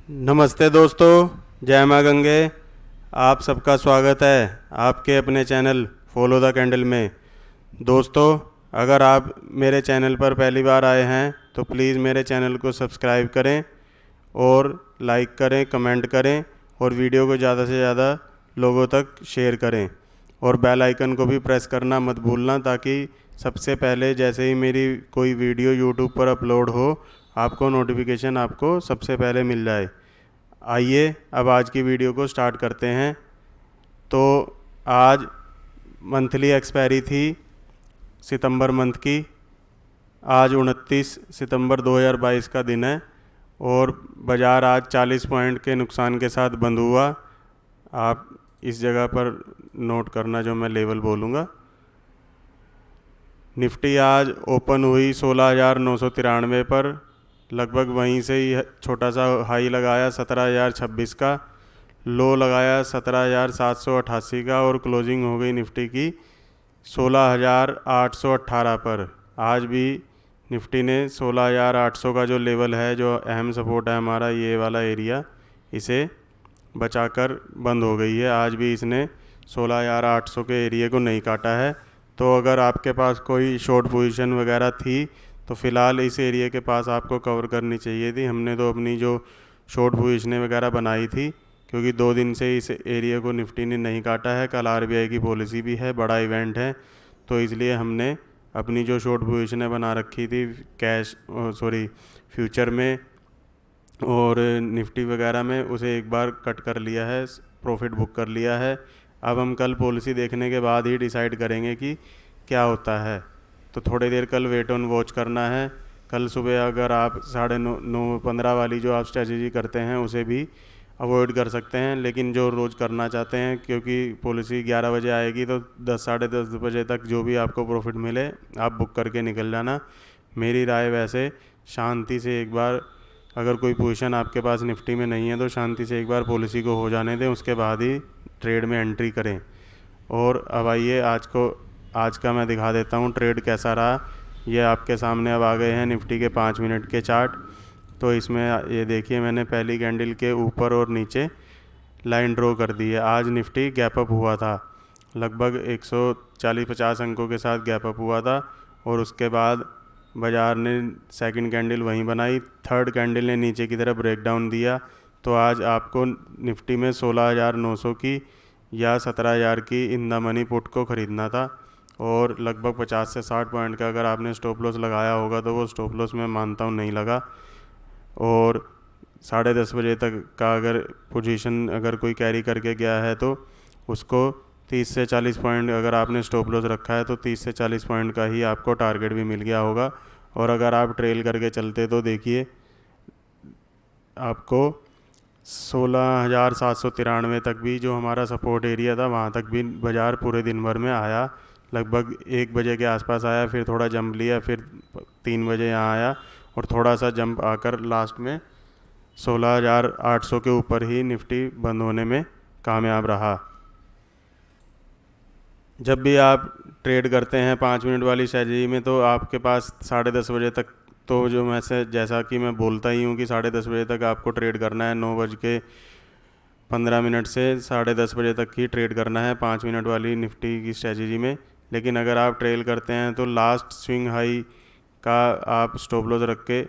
नमस्ते दोस्तों, जय माँ गंगे। आप सबका स्वागत है आपके अपने चैनल फॉलो द कैंडल में। दोस्तों, अगर आप मेरे चैनल पर पहली बार आए हैं तो प्लीज़ मेरे चैनल को सब्सक्राइब करें और लाइक करें, कमेंट करें और वीडियो को ज़्यादा से ज़्यादा लोगों तक शेयर करें और बेल आइकन को भी प्रेस करना मत भूलना, ताकि सबसे पहले जैसे ही मेरी कोई वीडियो यूट्यूब पर अपलोड हो आपको नोटिफिकेशन आपको सबसे पहले मिल जाए। आइए अब आज की वीडियो को स्टार्ट करते हैं। तो आज मंथली एक्सपायरी थी सितंबर मंथ की। आज 29 सितंबर 2022 का दिन है और बाज़ार आज 40 पॉइंट के नुकसान के साथ बंद हुआ। आप इस जगह पर नोट करना जो मैं लेवल बोलूँगा। निफ्टी आज ओपन हुई 16,993 पर, लगभग वहीं से ही छोटा सा हाई लगाया 17,026 का, लो लगाया 17,788 का और क्लोजिंग हो गई निफ्टी की 16,818 पर। आज भी निफ्टी ने 16,800 का जो लेवल है, जो अहम सपोर्ट है हमारा, ये वाला एरिया, इसे बचाकर बंद हो गई है। आज भी इसने 16,800 के एरिया को नहीं काटा है। तो अगर आपके पास कोई शॉर्ट पोजीशन वगैरह थी तो फ़िलहाल इस एरिया के पास आपको कवर करनी चाहिए थी। हमने तो अपनी जो शॉर्ट पोजीशनें वगैरह बनाई थी, क्योंकि 2 दिन से इस एरिया को निफ्टी ने नहीं काटा है। कल आरबीआई की पॉलिसी भी है, बड़ा इवेंट है, तो इसलिए हमने अपनी जो शॉर्ट पोजीशनें बना रखी थी फ्यूचर में और निफ्टी वगैरह में, उसे एक बार कट कर लिया है, प्रॉफिट बुक कर लिया है। अब हम कल पॉलिसी देखने के बाद ही डिसाइड करेंगे कि क्या होता है। तो थोड़ी देर कल वेट ऑन वॉच करना है। कल सुबह अगर आप 9:30 वाली जो आप स्ट्रेटजी करते हैं उसे भी अवॉइड कर सकते हैं, लेकिन जो रोज़ करना चाहते हैं, क्योंकि पॉलिसी 11 बजे आएगी, तो 10 साढ़े 10 बजे तक जो भी आपको प्रॉफिट मिले आप बुक करके निकल जाना। मेरी राय वैसे शांति से एक बार, अगर कोई पोजीशन आपके पास निफ्टी में नहीं है तो शांति से एक बार पॉलिसी को हो जाने दें, उसके बाद ही ट्रेड में एंट्री करें। और अब आइए आज का मैं दिखा देता हूँ ट्रेड कैसा रहा। ये आपके सामने अब आ गए हैं निफ्टी के 5 मिनट के चार्ट। तो इसमें ये देखिए, मैंने पहली कैंडल के ऊपर और नीचे लाइन ड्रॉ कर दी है। आज निफ्टी गैप अप हुआ था, लगभग 140-50 अंकों के साथ गैप अप हुआ था और उसके बाद बाज़ार ने सेकंड कैंडल वहीं बनाई, थर्ड कैंडल ने नीचे की तरफ ब्रेकडाउन दिया। तो आज आपको निफ्टी में 16,900 की या 17,000 की इन द मनी पुट को ख़रीदना था और लगभग 50 से 60 पॉइंट का अगर आपने स्टॉप लॉस लगाया होगा तो वो स्टॉप लॉस मैं मानता हूँ नहीं लगा। और 10:30 बजे तक का अगर पोजीशन अगर कोई कैरी करके गया है तो उसको 30 से 40 पॉइंट, अगर आपने स्टॉप लॉस रखा है तो 30 से 40 पॉइंट का ही आपको टारगेट भी मिल गया होगा। और अगर आप ट्रेल करके चलते तो देखिए आपको 16,793 तक भी, जो हमारा सपोर्ट एरिया था, वहाँ तक भी बाज़ार पूरे दिन भर में आया। लगभग 1 बजे के आसपास आया, फिर थोड़ा जंप लिया, फिर 3 बजे यहाँ आया और थोड़ा सा जंप आकर लास्ट में 16,800 के ऊपर ही निफ्टी बंद होने में कामयाब रहा। जब भी आप ट्रेड करते हैं 5 मिनट वाली स्ट्रेटजी में, तो आपके पास 10:30 बजे तक, तो जो मैं से जैसा कि मैं बोलता ही हूँ कि 10:30 बजे तक आपको ट्रेड करना है, 9:15 से 10:30 बजे तक ही ट्रेड करना है 5 मिनट वाली निफ्टी की स्ट्रेटजी में। लेकिन अगर आप ट्रेल करते हैं तो लास्ट स्विंग हाई का आप स्टॉप लॉस रख के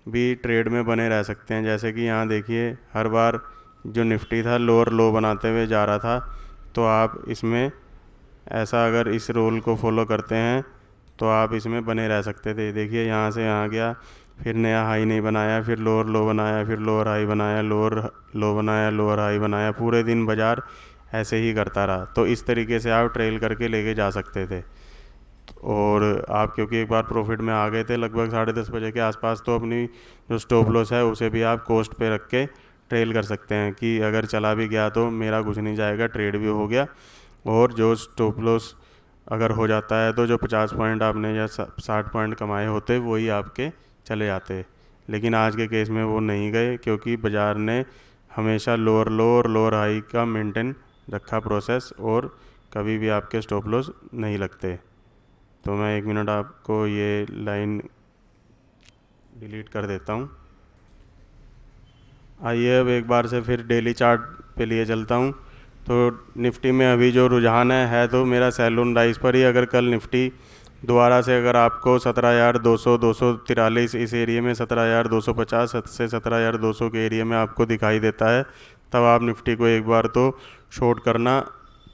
भी ट्रेड में बने रह सकते हैं। जैसे कि यहाँ देखिए, हर बार जो निफ्टी था लोअर लो बनाते हुए जा रहा था, तो आप इसमें ऐसा अगर इस रोल को फॉलो करते हैं तो आप इसमें बने रह सकते थे। देखिए यहाँ से यहाँ गया, फिर नया हाई नहीं बनाया, फिर लोअर लो बनाया, फिर लोअर हाई बनाया, लोअर लो बनाया, लोअर हाई बनाया, पूरे दिन बाज़ार ऐसे ही करता रहा। तो इस तरीके से आप ट्रेल करके लेके जा सकते थे। और आप क्योंकि एक बार प्रॉफिट में आ गए थे लगभग 10:30 बजे के आसपास, तो अपनी जो स्टॉप लॉस है उसे भी आप कोस्ट पे रख के ट्रेल कर सकते हैं कि अगर चला भी गया तो मेरा कुछ नहीं जाएगा, ट्रेड भी हो गया। और जो स्टॉप लॉस अगर हो जाता है तो जो 50 पॉइंट आपने या 60 पॉइंट कमाए होते वही आपके चले जाते। लेकिन आज के केस में वो नहीं गए, क्योंकि बाज़ार ने हमेशा लोअर लो और लोअर हाई का मेंटेन रखा प्रोसेस, और कभी भी आपके स्टॉप लॉस नहीं लगते। तो मैं 1 मिनट आपको ये लाइन डिलीट कर देता हूँ। आइए अब एक बार से फिर डेली चार्ट पे लिए चलता हूँ। तो निफ्टी में अभी जो रुझान है तो मेरा सैलून राइज पर ही। अगर कल निफ्टी दोबारा से अगर आपको 17,200 243 इस एरिया में 17,250 से 17,200 के एरिया में आपको दिखाई देता है, तब आप निफ्टी को एक बार तो शॉर्ट करना।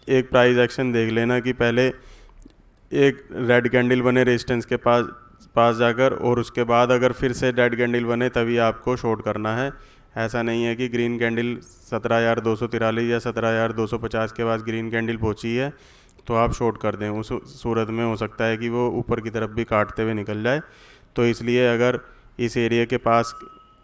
एक प्राइस एक्शन देख लेना कि पहले एक रेड कैंडल बने रेजिस्टेंस के पास पास जाकर, और उसके बाद अगर फिर से रेड कैंडल बने तभी आपको शॉर्ट करना है। ऐसा नहीं है कि ग्रीन कैंडल 17,243 या 17,250 के पास ग्रीन कैंडल पहुंची है तो आप शॉर्ट कर दें। उस सूरत में हो सकता है कि वो ऊपर की तरफ भी काटते हुए निकल जाए। तो इसलिए अगर इस एरिया के पास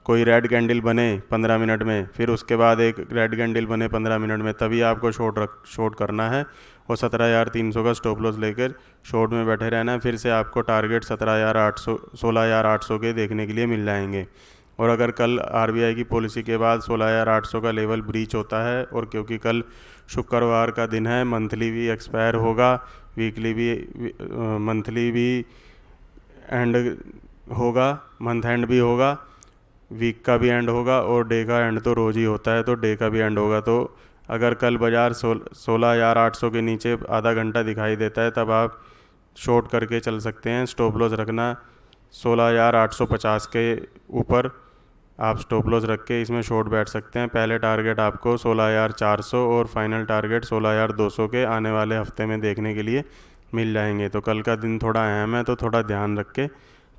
कोई रेड कैंडल बने 15 मिनट में, फिर उसके बाद एक रेड कैंडल बने 15 मिनट में, तभी आपको शॉर्ट करना है और 17,300 का स्टॉप लॉस लेकर शॉर्ट में बैठे रहना है। फिर से आपको टारगेट 17,800 16,800 के देखने के लिए मिल जाएंगे। और अगर कल आरबीआई की पॉलिसी के बाद 16,800 का लेवल ब्रीच होता है, और क्योंकि कल शुक्रवार का दिन है, मंथली भी एक्सपायर होगा, वीकली भी मंथली भी एंड होगा, मंथ एंड भी होगा, वीक का भी एंड होगा, और डे का एंड तो रोज़ ही होता है तो डे का भी एंड होगा। तो अगर कल बाज़ार 16,800 के नीचे आधा घंटा दिखाई देता है तब आप शॉर्ट करके चल सकते हैं। स्टॉप लॉस रखना 16,850 के ऊपर आप स्टॉप लॉस रख के इसमें शॉर्ट बैठ सकते हैं। पहले टारगेट आपको 16,400 और फाइनल टारगेट 16,200 के आने वाले हफ्ते में देखने के लिए मिल जाएंगे। तो कल का दिन थोड़ा अहम है तो थोड़ा ध्यान रख के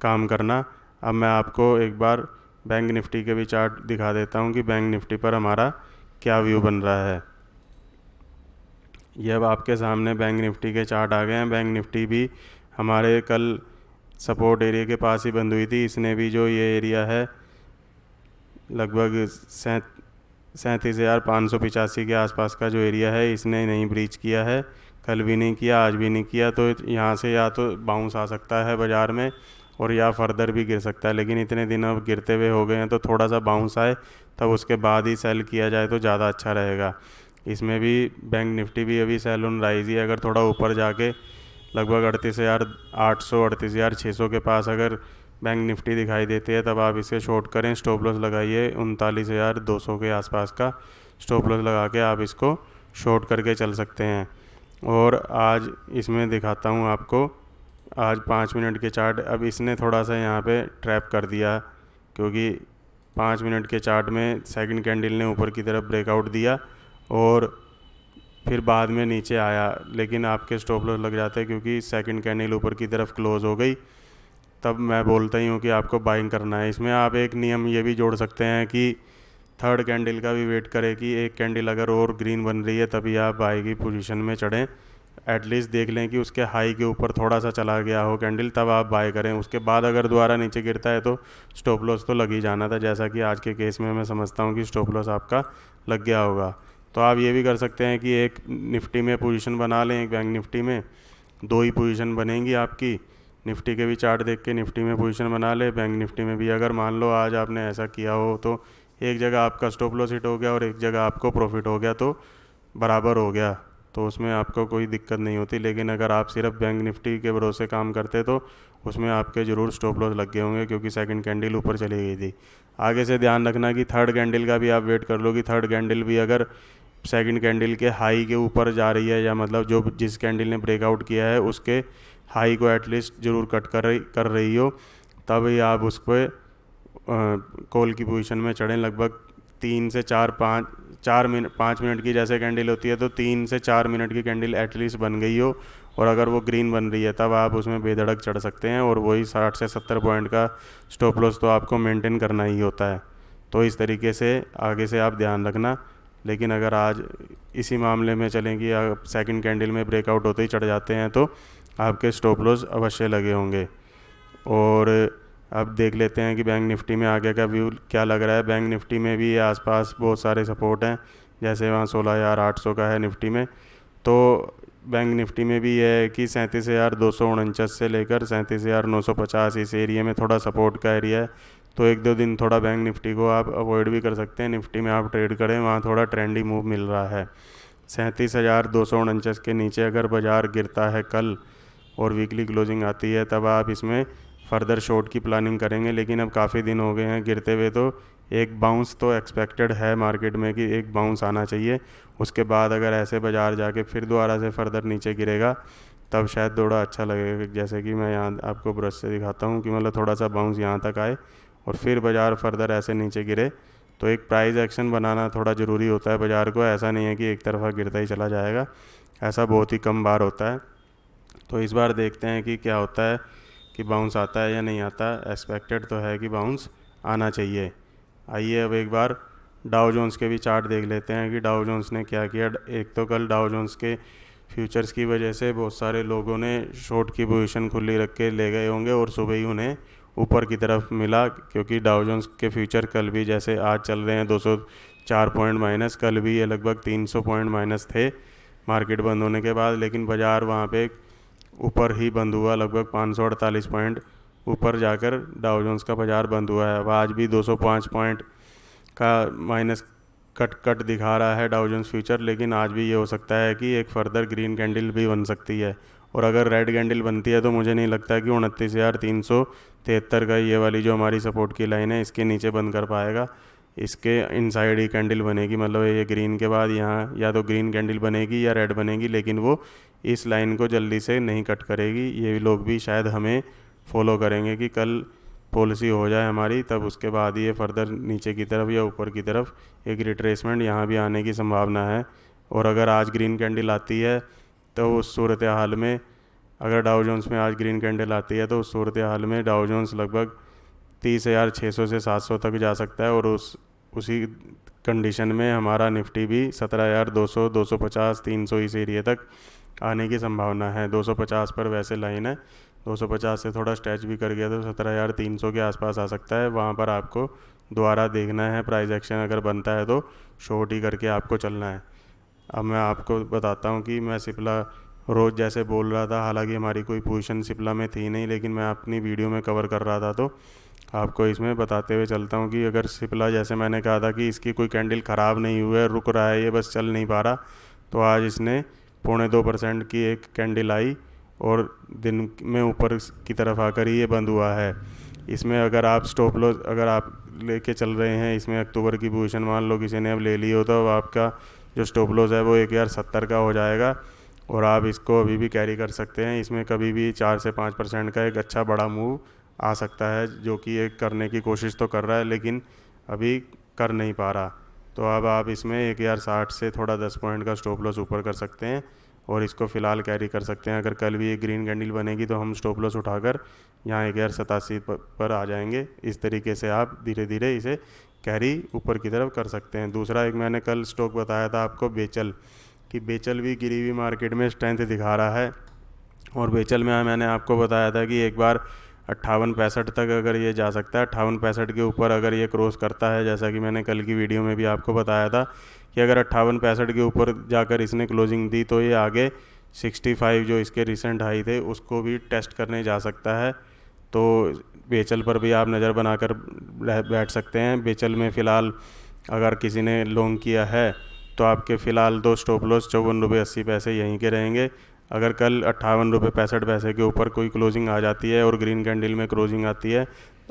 काम करना। अब मैं आपको एक बार बैंक निफ्टी के भी चार्ट दिखा देता हूँ कि बैंक निफ्टी पर हमारा क्या व्यू बन रहा है। ये अब आपके सामने बैंक निफ्टी के चार्ट आ गए हैं। बैंक निफ्टी भी हमारे कल सपोर्ट एरिया के पास ही बंद हुई थी। इसने भी जो ये एरिया है लगभग 37,585 के आसपास का जो एरिया है, इसने नहीं ब्रीच किया है, कल भी नहीं किया, आज भी नहीं किया। तो यहाँ से या तो बाउंस आ सकता है बाज़ार में और या फर्दर भी गिर सकता है, लेकिन इतने दिन अब गिरते हुए हो गए हैं तो थोड़ा सा बाउंस आए तब उसके बाद ही सेल किया जाए तो ज़्यादा अच्छा रहेगा। इसमें भी बैंक निफ्टी भी अभी सेल ऑन राइज ही है। अगर थोड़ा ऊपर जाके लगभग 38,800 38,600 के पास अगर बैंक निफ्टी दिखाई देती है तब आप इसे शॉर्ट करें। स्टॉप लॉस लगाइए 39,200 के आसपास का स्टॉप लॉस लगा के आप इसको शॉर्ट करके चल सकते हैं। और आज इसमें दिखाता हूँ आपको आज 5 मिनट के चार्ट। अब इसने थोड़ा सा यहाँ पे ट्रैप कर दिया क्योंकि 5 मिनट के चार्ट में सेकंड कैंडल ने ऊपर की तरफ ब्रेकआउट दिया और फिर बाद में नीचे आया, लेकिन आपके स्टॉप लॉस लग जाते हैं क्योंकि सेकंड कैंडल ऊपर की तरफ क्लोज़ हो गई। तब मैं बोलता ही हूँ कि आपको बाइंग करना है। इसमें आप एक नियम ये भी जोड़ सकते हैं कि थर्ड कैंडल का भी वेट करें कि एक कैंडल अगर और ग्रीन बन रही है तभी आप बाई की पोजीशन में चढ़ें। एटलीस्ट देख लें कि उसके हाई के ऊपर थोड़ा सा चला गया हो कैंडल, तब आप बाय करें। उसके बाद अगर दोबारा नीचे गिरता है तो स्टॉप लॉस तो लग ही जाना था, जैसा कि आज के केस में मैं समझता हूँ कि स्टॉप लॉस आपका लग गया होगा। तो आप ये भी कर सकते हैं कि एक निफ्टी में पोजीशन बना लें, एक बैंक निफ्टी में 2 ही पोजीशन बनेंगी आपकी। निफ्टी के भी चार्ट देख के निफ्टी में पोजीशन बना ले, बैंक निफ्टी में भी। अगर मान लो आज आपने ऐसा किया हो तो एक जगह आपका स्टॉप लॉस हिट हो गया और एक जगह आपको प्रॉफिट हो गया तो बराबर हो गया, तो उसमें आपको कोई दिक्कत नहीं होती। लेकिन अगर आप सिर्फ बैंक निफ्टी के भरोसे काम करते तो उसमें आपके ज़रूर स्टॉप लॉस लग गए होंगे क्योंकि सेकंड कैंडल ऊपर चली गई थी। आगे से ध्यान रखना कि थर्ड कैंडल का भी आप वेट कर लो कि थर्ड कैंडल भी अगर सेकंड कैंडल के हाई के ऊपर जा रही है, या मतलब जो जिस कैंडल ने ब्रेकआउट किया है उसके हाई को एटलीस्ट ज़रूर कट कर रही हो, तब ही आप उस पर कॉल की पोजीशन में चढ़ें। लगभग 3 से 5 मिनट की जैसे कैंडल होती है तो 3 से 4 मिनट की कैंडल एटलीस्ट बन गई हो, और अगर वो ग्रीन बन रही है तब आप उसमें बेधड़क चढ़ सकते हैं। और वही 60 से 70 पॉइंट का स्टॉप लॉस तो आपको मेंटेन करना ही होता है। तो इस तरीके से आगे से आप ध्यान रखना। लेकिन अगर आज इसी मामले में चलें कि आप सेकंड कैंडल में ब्रेकआउट होते ही चढ़ जाते हैं तो आपके स्टॉप लॉस अवश्य लगे होंगे। और अब देख लेते हैं कि बैंक निफ्टी में आगे का व्यू क्या लग रहा है। बैंक निफ्टी में भी आसपास बहुत सारे सपोर्ट हैं, जैसे वहाँ 16,800 का है निफ्टी में। तो बैंक निफ्टी में भी यह है कि 37,249 से लेकर 37,950 इस एरिया में थोड़ा सपोर्ट का एरिया है। तो 1-2 दिन थोड़ा बैंक निफ्टी को आप अवॉइड भी कर सकते हैं। निफ्टी में आप ट्रेड करें, वहाँ थोड़ा ट्रेंडी मूव मिल रहा है। 37,249 के नीचे अगर बाज़ार गिरता है कल और वीकली क्लोजिंग आती है तब आप इसमें फ़र्दर शॉर्ट की प्लानिंग करेंगे। लेकिन अब काफ़ी दिन हो गए हैं गिरते हुए, तो एक बाउंस तो एक्सपेक्टेड है मार्केट में कि एक बाउंस आना चाहिए, उसके बाद अगर ऐसे बाज़ार जाके फिर दोबारा से फर्दर नीचे गिरेगा तब शायद थोड़ा अच्छा लगेगा। जैसे कि मैं यहाँ आपको ब्रश से दिखाता हूँ कि मतलब थोड़ा सा बाउंस यहाँ तक आए और फिर बाज़ार फर्दर ऐसे नीचे गिरे। तो एक प्राइस एक्शन बनाना थोड़ा ज़रूरी होता है बाज़ार को, ऐसा नहीं है कि एक तरफा गिरता ही चला जाएगा, ऐसा बहुत ही कम बार होता है। तो इस बार देखते हैं कि क्या होता है, कि बाउंस आता है या नहीं आता। एक्सपेक्टेड तो है कि बाउंस आना चाहिए। आइए अब एक बार डाउ जोन्स के भी चार्ट देख लेते हैं कि डाउ जोन्स ने क्या किया। एक तो कल डाउ जोन्स के फ्यूचर्स की वजह से बहुत सारे लोगों ने शॉर्ट की पोजीशन खुली रख के ले गए होंगे और सुबह ही उन्हें ऊपर की तरफ मिला, क्योंकि डाउ जोन्स के फ्यूचर कल भी जैसे आज चल रहे हैं 204 पॉइंट माइनस, कल भी ये लगभग 300 पॉइंट माइनस थे मार्केट बंद होने के बाद, लेकिन बाज़ार वहाँ पे ऊपर ही बंद हुआ, लगभग 548 पॉइंट ऊपर जाकर डाउ जोन्स का बाज़ार बंद हुआ है। अब आज भी 205 पॉइंट का माइनस कट दिखा रहा है डाउ जोन्स फ्यूचर, लेकिन आज भी ये हो सकता है कि एक फर्दर ग्रीन कैंडल भी बन सकती है, और अगर रेड कैंडल बनती है तो मुझे नहीं लगता कि 29,373 का ये वाली जो हमारी सपोर्ट की लाइन है इसके नीचे बंद कर पाएगा। इसके इनसाइड ही कैंडल बनेगी, मतलब ये ग्रीन के बाद यहाँ या तो ग्रीन कैंडल बनेगी या रेड बनेगी, लेकिन वो इस लाइन को जल्दी से नहीं कट करेगी। ये लोग भी शायद हमें फॉलो करेंगे कि कल पॉलिसी हो जाए हमारी, तब उसके बाद ये फर्दर नीचे की तरफ या ऊपर की तरफ एक रिट्रेसमेंट यहाँ भी आने की संभावना है। और अगर आज ग्रीन कैंडल आती है तो उस सूरत हाल में, अगर डाउ जोन्स में आज ग्रीन कैंडल आती है तो उस सूरत हाल में डाउ जोन्स लगभग 30,600 से 700 तक जा सकता है, और उसी कंडीशन में हमारा निफ्टी भी 17,200, 250, 300 इस एरिया तक आने की संभावना है। 250 पर वैसे लाइन है, 250 से थोड़ा स्ट्रेच भी कर गया तो 17,300 के आसपास आ सकता है। वहाँ पर आपको दोबारा देखना है, प्राइस एक्शन अगर बनता है तो शॉर्ट ही करके आपको चलना है। अब मैं आपको बताता हूँ कि मैं सिप्ला रोज़ जैसे बोल रहा था, हालांकि हमारी कोई पोजीशन सिप्ला में थी नहीं, लेकिन मैं अपनी वीडियो में कवर कर रहा था तो आपको इसमें बताते हुए चलता हूँ कि अगर सिप्ला, जैसे मैंने कहा था कि इसकी कोई कैंडल ख़राब नहीं हुई है, रुक रहा है ये, बस चल नहीं पा रहा, तो आज इसने 0.25% की एक कैंडल आई और दिन में ऊपर की तरफ आकर ही ये बंद हुआ है। इसमें अगर आप स्टॉप लॉस अगर आप लेके चल रहे हैं, इसमें अक्टूबर की पोजीशन मान लो किसी ने अब ले ली हो, तो आपका जो स्टॉप लॉस है वो 1,070 का हो जाएगा, और आप इसको अभी भी कैरी कर सकते हैं। इसमें कभी भी 4 से 5% का एक अच्छा बड़ा मूव आ सकता है, जो कि एक करने की कोशिश तो कर रहा है लेकिन अभी कर नहीं पा रहा। तो अब आप इसमें 1,060 से थोड़ा 10 पॉइंट का स्टॉप लॉस ऊपर कर सकते हैं और इसको फ़िलहाल कैरी कर सकते हैं। अगर कल भी एक ग्रीन कैंडल बनेगी तो हम स्टॉप लॉस उठाकर यहाँ 1,087 पर आ जाएंगे। इस तरीके से आप धीरे धीरे इसे कैरी ऊपर की तरफ कर सकते हैं। दूसरा, एक मैंने कल स्टॉक बताया था आपको बेचल, कि बेचल भी गिरी हुई मार्केट में स्ट्रेंथ दिखा रहा है, और बेचल में मैंने आपको बताया था कि एक बार 58-65 तक अगर ये जा सकता है, 58-65 के ऊपर अगर ये क्रॉस करता है, जैसा कि मैंने कल की वीडियो में भी आपको बताया था कि अगर 58-65 के ऊपर जाकर इसने क्लोजिंग दी तो ये आगे 65 जो इसके रिसेंट हाई थे उसको भी टेस्ट करने जा सकता है। तो बेचल पर भी आप नज़र बनाकर बैठ सकते हैं। बेचल में फ़िलहाल अगर किसी ने लॉन्ग किया है तो आपके फ़िलहाल दो स्टॉप लॉस 54 रुपये 80 पैसे यहीं के रहेंगे। अगर कल 58 रुपये 65 पैसे के ऊपर कोई क्लोजिंग आ जाती है और ग्रीन कैंडल में क्लोजिंग आती है,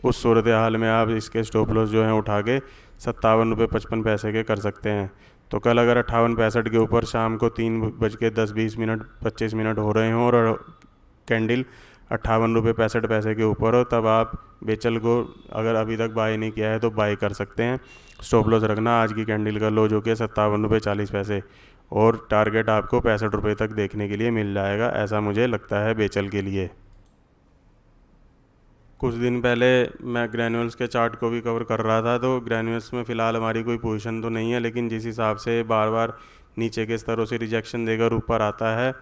उस सूरत हाल में आप इसके स्टॉप लॉस जो हैं उठा के 57 रुपये 55 पैसे के कर सकते हैं। तो कल अगर 58-65 के ऊपर शाम को 3:10-20 25 मिनट हो रहे हों और कैंडल 58 रुपये 65 पैसे के ऊपर हो, तब आप बेचल को अगर अभी तक बाय नहीं किया है तो बाय कर सकते हैं। स्टॉप लॉस रखना आज की कैंडल का लो जो कि 57 रुपये 40 पैसे, और टारगेट आपको 65 रुपये तक देखने के लिए मिल जाएगा, ऐसा मुझे लगता है बेचल के लिए। कुछ दिन पहले मैं ग्रैन्यूल्स के चार्ट को भी कवर कर रहा था, तो ग्रैन्यूल्स में फ़िलहाल हमारी कोई पोजीशन तो नहीं है, लेकिन जिस हिसाब से बार बार नीचे के स्तरों से रिजेक्शन देकर ऊपर आता है,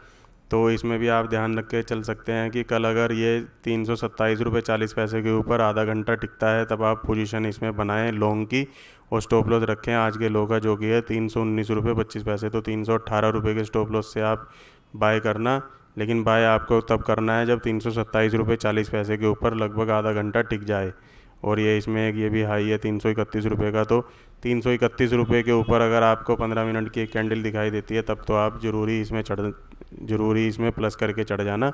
तो इसमें भी आप ध्यान रख के चल सकते हैं कि कल अगर ये 327 रुपये 40 पैसे के ऊपर आधा घंटा टिकता है तब आप पोजीशन इसमें बनाएं लॉन्ग की, और स्टॉप लॉस रखें आज के लो का जो कि है 319 रुपये 25 पैसे। तो 318 रुपये के स्टॉप लॉस से आप बाय करना, लेकिन बाय आपको तब करना है जब 327 रुपये 40 पैसे के ऊपर लगभग आधा घंटा टिक जाए। और ये इसमें एक ये भी हाई है 331 रुपये का, तो 331 रुपये के ऊपर अगर आपको 15 मिनट की एक कैंडल दिखाई देती है तब तो आप ज़रूरी इसमें प्लस करके चढ़ जाना।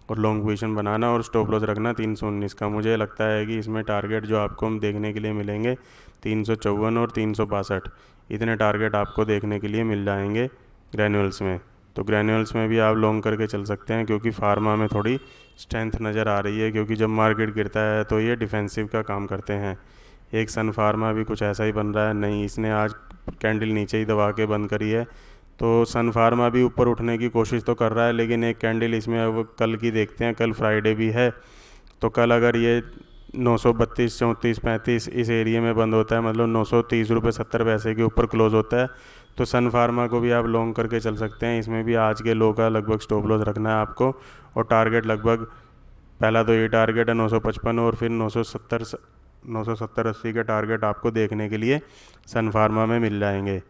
और लॉन्ग पोजीशन बनाना और स्टॉप लॉस रखना 319 का। मुझे लगता है कि इसमें टारगेट जो आपको हम देखने के लिए मिलेंगे 354 और 362, इतने टारगेट आपको देखने के लिए मिल जाएंगे ग्रैन्यूल्स में। तो ग्रैन्यूल्स में भी आप लॉन्ग करके चल सकते हैं, क्योंकि फार्मा में थोड़ी स्ट्रेंथ नज़र आ रही है, क्योंकि जब मार्केट गिरता है तो ये डिफेंसिव का काम करते हैं। एक सन फार्मा भी कुछ ऐसा ही बन रहा है, नहीं इसने आज कैंडल नीचे ही दबा के बंद करी है। तो सन फार्मा भी ऊपर उठने की कोशिश तो कर रहा है, लेकिन एक कैंडल इसमें अब कल की देखते हैं, कल फ्राइडे भी है। तो कल अगर ये 932, 34, 35 इस एरिया में बंद होता है, मतलब 930 रुपये 70 पैसे के ऊपर क्लोज होता है, तो सन फार्मा को भी आप लॉन्ग करके चल सकते हैं। इसमें भी आज के लो का लगभग स्टॉप लॉस रखना है आपको, और टारगेट लगभग पहला तो ये टारगेट है 955, और फिर 970-80 के टारगेट आपको देखने के लिए सन फार्मा में मिल जाएंगे।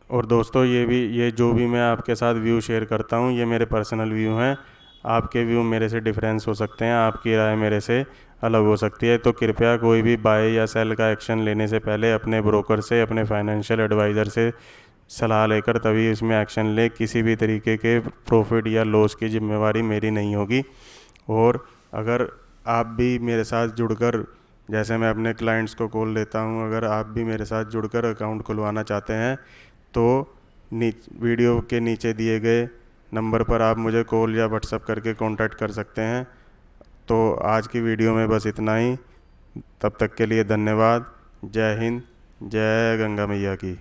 और दोस्तों ये जो भी मैं आपके साथ व्यू शेयर करता हूँ, ये मेरे पर्सनल व्यू हैं। आपके व्यू मेरे से डिफरेंस हो सकते हैं, आपकी राय मेरे से अलग हो सकती है। तो कृपया कोई भी बाय या सेल का एक्शन लेने से पहले अपने ब्रोकर से, अपने फाइनेंशियल एडवाइज़र से सलाह लेकर तभी इसमें एक्शन ले। किसी भी तरीके के प्रॉफिट या लॉस की जिम्मेवारी मेरी नहीं होगी। और अगर आप भी मेरे साथ जुड़कर, जैसे मैं अपने क्लाइंट्स को कॉल लेता हूँ, अगर आप भी मेरे साथ जुड़कर अकाउंट खुलवाना चाहते हैं तो वीडियो के नीचे दिए गए नंबर पर आप मुझे कॉल या व्हाट्सएप करके कांटेक्ट कर सकते हैं। तो आज की वीडियो में बस इतना ही। तब तक के लिए धन्यवाद। जय हिंद, जय गंगा मैया की।